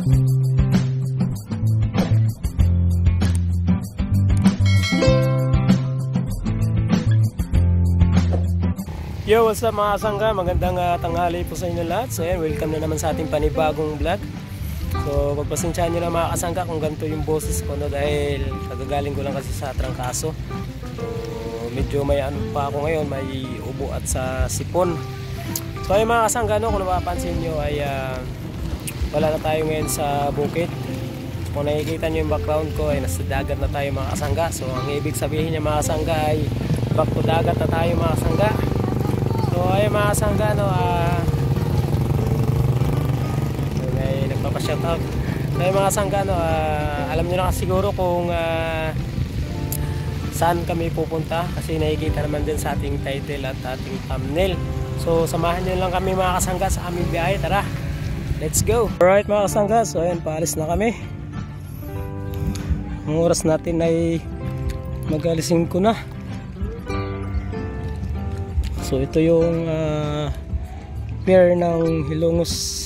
Yo, what's up mga kasangga? Magandang tanghali po sa inyo lahat. So ayan, welcome na naman sa ating panibagong vlog. So pagpasensyahan nyo lang mga kasangga kung ganito yung boses ko, no? Dahil kagagaling ko lang kasi sa trangkaso. So medyo may ano pa ako ngayon, may ubo at sa sipon. So ayun mga kasangga, no? Kung napapansin nyo ay wala na tayo ngayon sa bukid. So, kung nakikita nyo yung background ko ay nasa dagat na tayo mga kasangga. So ang ibig sabihin niya mga kasangga ay back to dagat na tayo mga kasangga. So ayun mga kasangga, no, may nagpapashoutout. So ayun mga kasangga, no, alam nyo na siguro kung saan kami pupunta kasi nakikita naman din sa ating title at ating thumbnail. So samahan nyo lang kami mga kasangga sa aming biyahe. Tara, let's go! Alright mga kasangga, so ayun, paalis na kami. Ang oras natin ay mag-alising ko na. So ito yung pier ng Hilongos.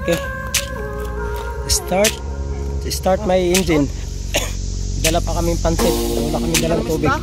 Okay. Start my engine. Dala pa kaming pansit. Wala kaming dalang tubig.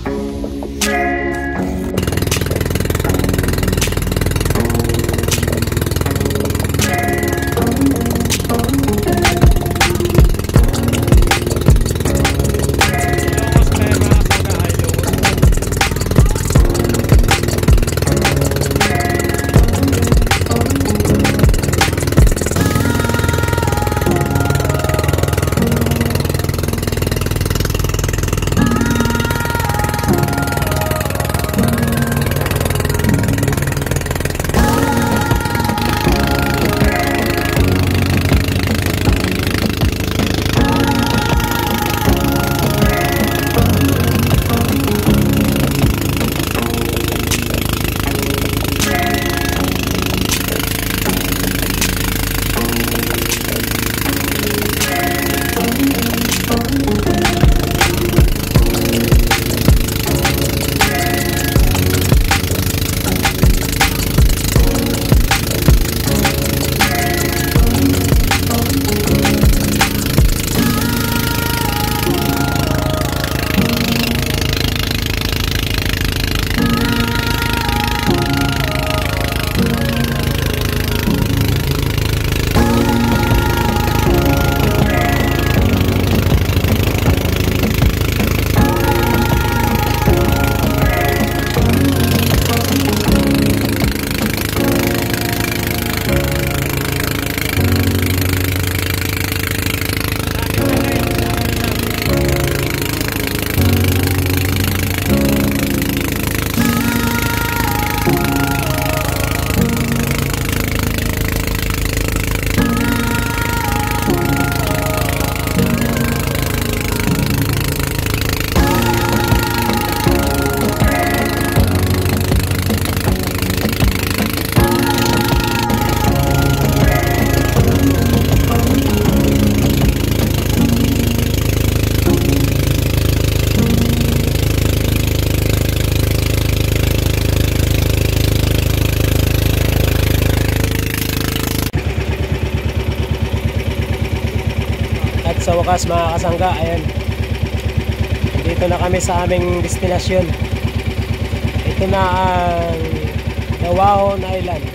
Sa wakas mga kasangga, ayan, dito na kami sa aming destinasyon. Ito na ang Dawahon Island.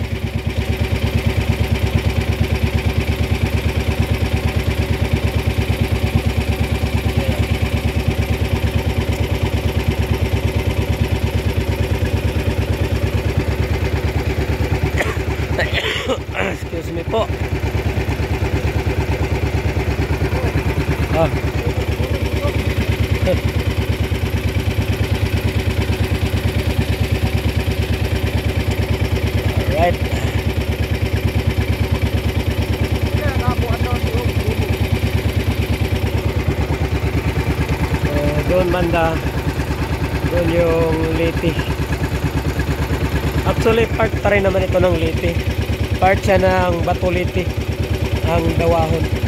Excuse me po. Alright. Doon banda, doon yung Leyte. Actually part pa rin naman ito ng Leyte. Part siya ng Bato Leyte, ang Dawahon.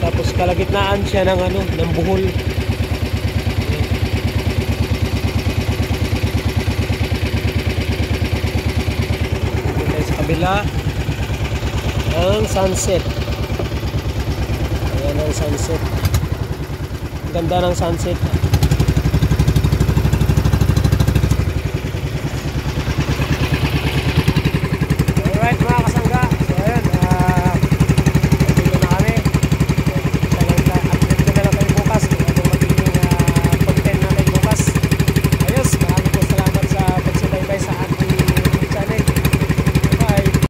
Tapos kalagitnaan siya ng ano, ng Bohol. Dito tayo sa kabila. Ang sunset. Ayan ang sunset. Ganda ng sunset.